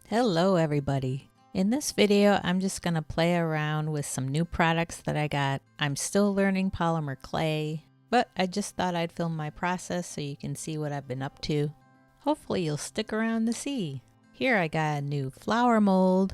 Hello everybody. In this video, I'm just going to play around with some new products that I got. I'm still learning polymer clay, but I just thought I'd film my process so you can see what I've been up to. Hopefully you'll stick around to see. Here I got a new flower mold.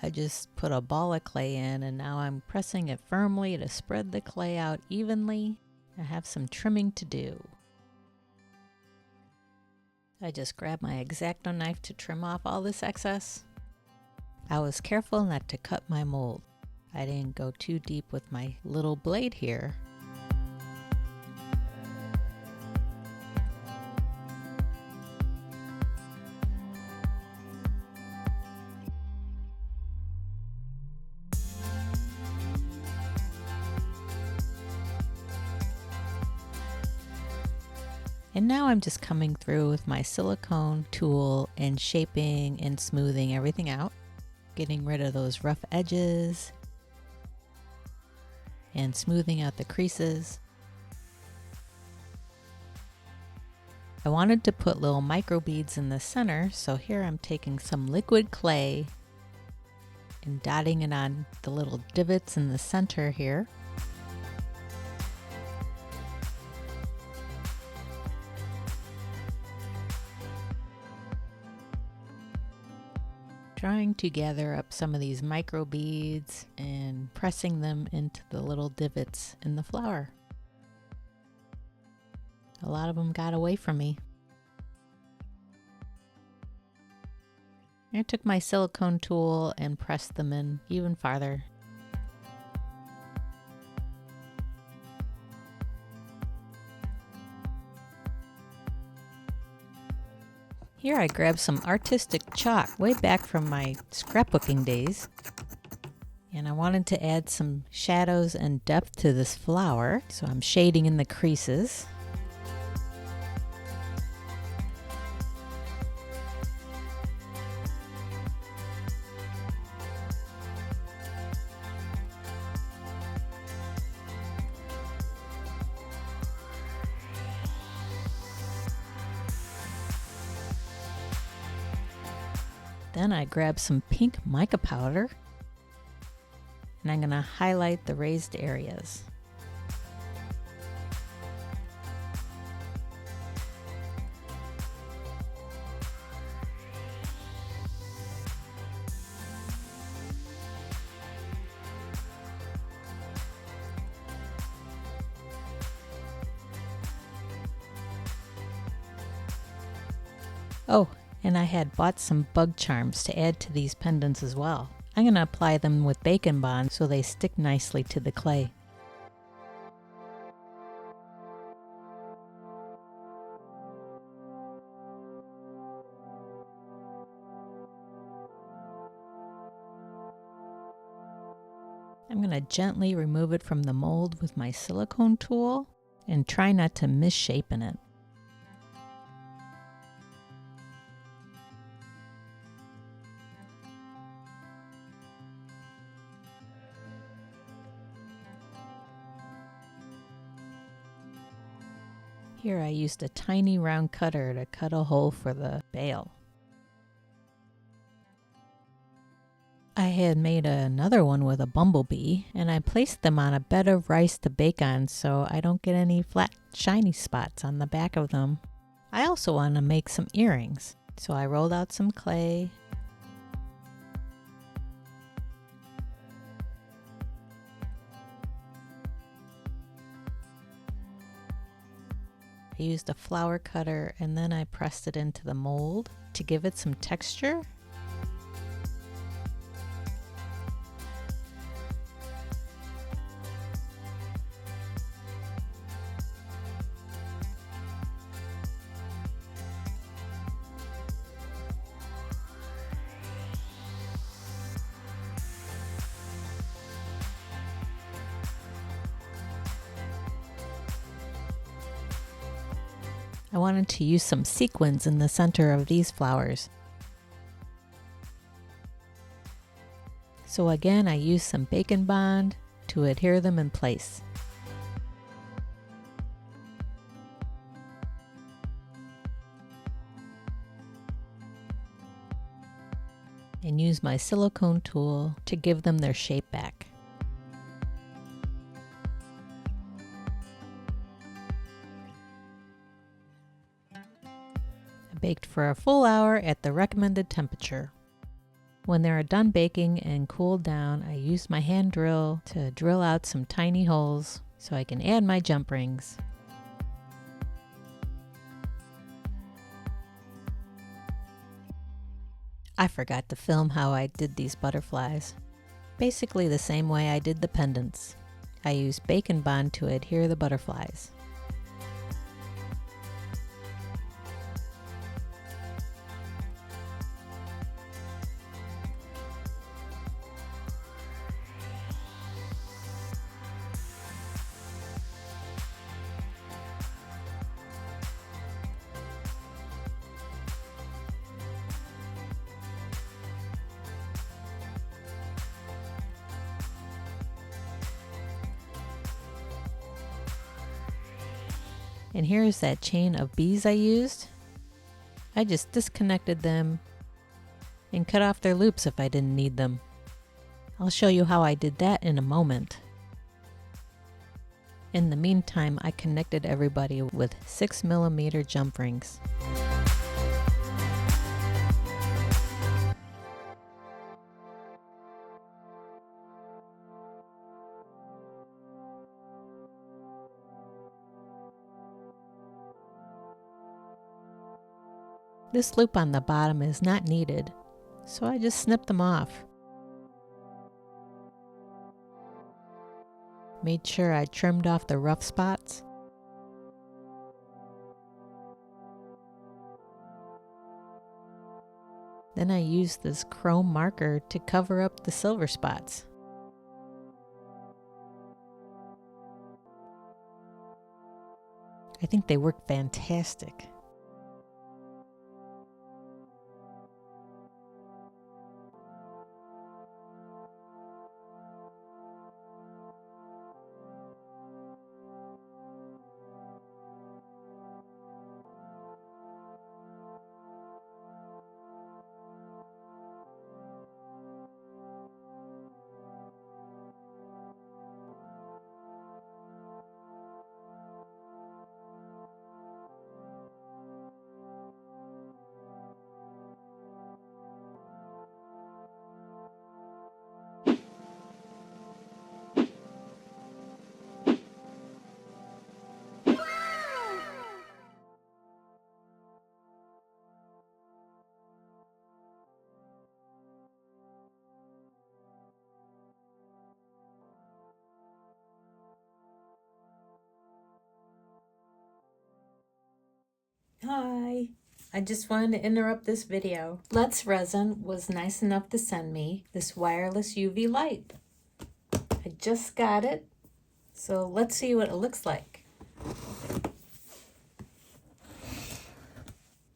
I just put a ball of clay in and now I'm pressing it firmly to spread the clay out evenly. I have some trimming to do. I just grabbed my X-Acto knife to trim off all this excess. I was careful not to cut my mold. I didn't go too deep with my little blade here. And now I'm just coming through with my silicone tool and shaping and smoothing everything out, getting rid of those rough edges and smoothing out the creases. I wanted to put little micro beads in the center, so here I'm taking some liquid clay and dotting it on the little divots in the center here. Trying to gather up some of these micro beads and pressing them into the little divots in the flower. A lot of them got away from me. I took my silicone tool and pressed them in even farther. Here I grabbed some artistic chalk way back from my scrapbooking days, and I wanted to add some shadows and depth to this flower, so I'm shading in the creases. Then I grabbed some pink mica powder and I'm going to highlight the raised areas. Oh, and I had bought some bug charms to add to these pendants as well. I'm going to apply them with Bacon Bond so they stick nicely to the clay. I'm going to gently remove it from the mold with my silicone tool and try not to misshapen it. Here I used a tiny round cutter to cut a hole for the bail. I had made another one with a bumblebee and I placed them on a bed of rice to bake on so I don't get any flat shiny spots on the back of them. I also want to make some earrings, so I rolled out some clay. I used a flower cutter and then I pressed it into the mold to give it some texture. I wanted to use some sequins in the center of these flowers. So again, I used some Bacon Bond to adhere them in place. and use my silicone tool to give them their shape back. I baked for a full hour at the recommended temperature. When they are done baking and cooled down, I use my hand drill to drill out some tiny holes so I can add my jump rings. I forgot to film how I did these butterflies. Basically the same way I did the pendants. I used bacon bond to adhere the butterflies. And here's that chain of bees I used. I just disconnected them and cut off their loops if I didn't need them. I'll show you how I did that in a moment. In the meantime, I connected everybody with 6mm jump rings. This loop on the bottom is not needed, so I just snipped them off. Made sure I trimmed off the rough spots. Then I used this chrome marker to cover up the silver spots. I think they work fantastic. Hi! I just wanted to interrupt this video. Let's Resin was nice enough to send me this wireless UV light. I just got it, so let's see what it looks like.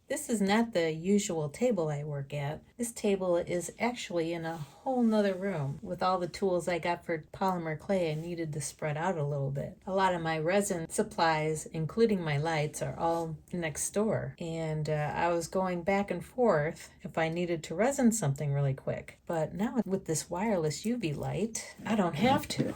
This is not the usual table I work at. This table is actually in a whole nother room. With all the tools I got for polymer clay, I needed to spread out a little bit. A lot of my resin supplies, including my lights, are all next door. And I was going back and forth if I needed to resin something really quick. But now with this wireless UV light, I don't have to.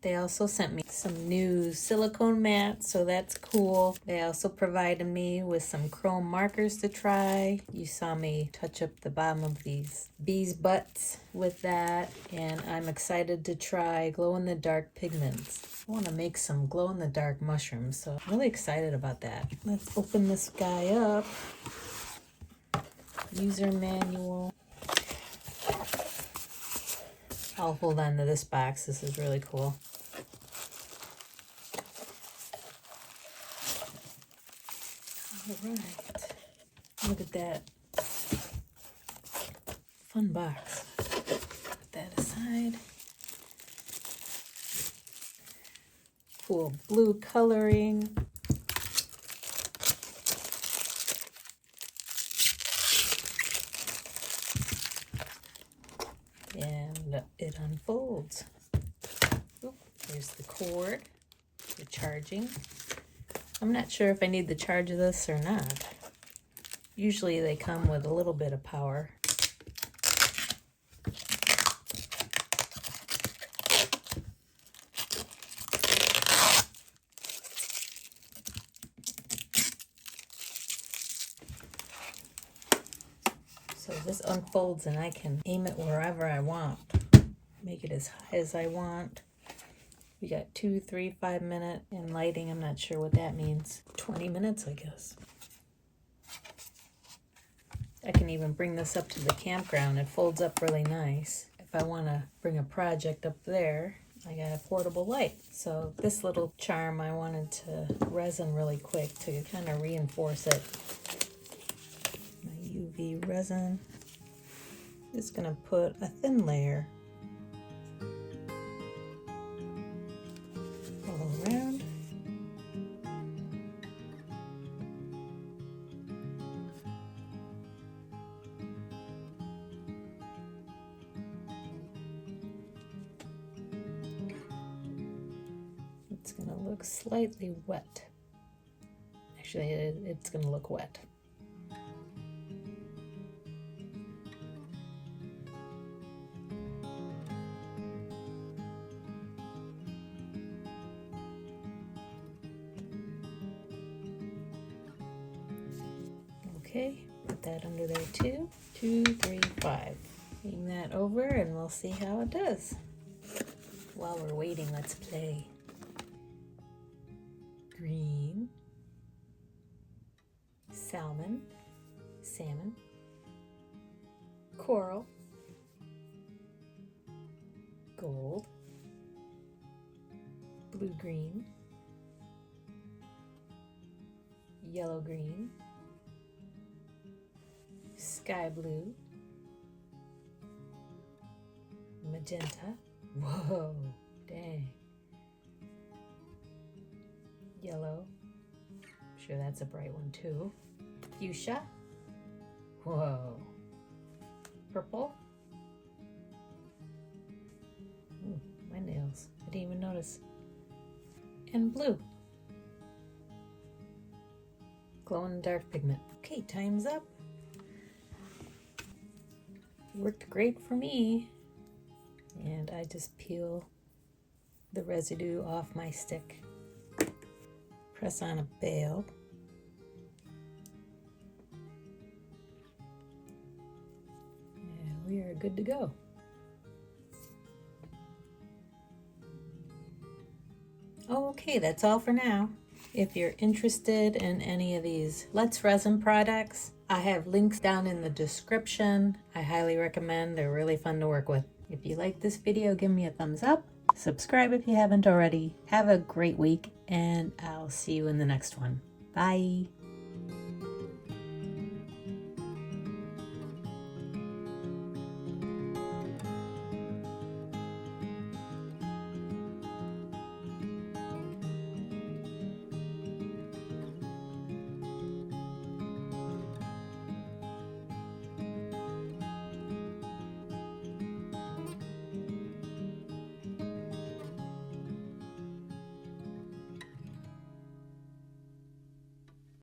They also sent me some new silicone mats, so that's cool. They also provided me with some chrome markers to try. You saw me touch up the bottom of these bees' butts with that, and I'm excited to try glow-in-the-dark pigments. I want to make some glow-in-the-dark mushrooms, so I'm really excited about that. Let's open this guy up. User manual. I'll hold on to this box. This is really cool. All right, look at that fun box. Put that aside. Cool blue coloring. And it unfolds. Oop, there's the cord for charging. I'm not sure if I need to charge this or not. Usually they come with a little bit of power. So this unfolds and I can aim it wherever I want. Make it as high as I want. We got 2, 3, 5 minute in lighting. I'm not sure what that means. 20 minutes, I guess. I can even bring this up to the campground. It folds up really nice. If I want to bring a project up there, I got a portable light. So this little charm I wanted to resin really quick to kind of reinforce it. My UV resin. Just going to put a thin layer all around. It's going to look slightly wet. Actually, it's going to look wet. Okay, put that under there too. 2, 3, 5. Aim that over and we'll see how it does. While we're waiting, let's play. Green, salmon, coral, gold, blue-green, yellow-green, sky blue, magenta. Whoa, dang. Yellow. I'm sure that's a bright one too. Fuchsia. Whoa. Purple. Ooh, my nails. I didn't even notice. And blue. Glow in the dark pigment. Okay, time's up. Worked great for me. And I just peel the residue off my stick. Press on a bail. And we are good to go. Oh, okay, that's all for now. If you're interested in any of these Let's Resin products, I have links down in the description. I highly recommend. They're really fun to work with. If you like this video, give me a thumbs up. Subscribe if you haven't already. Have a great week, and I'll see you in the next one. Bye.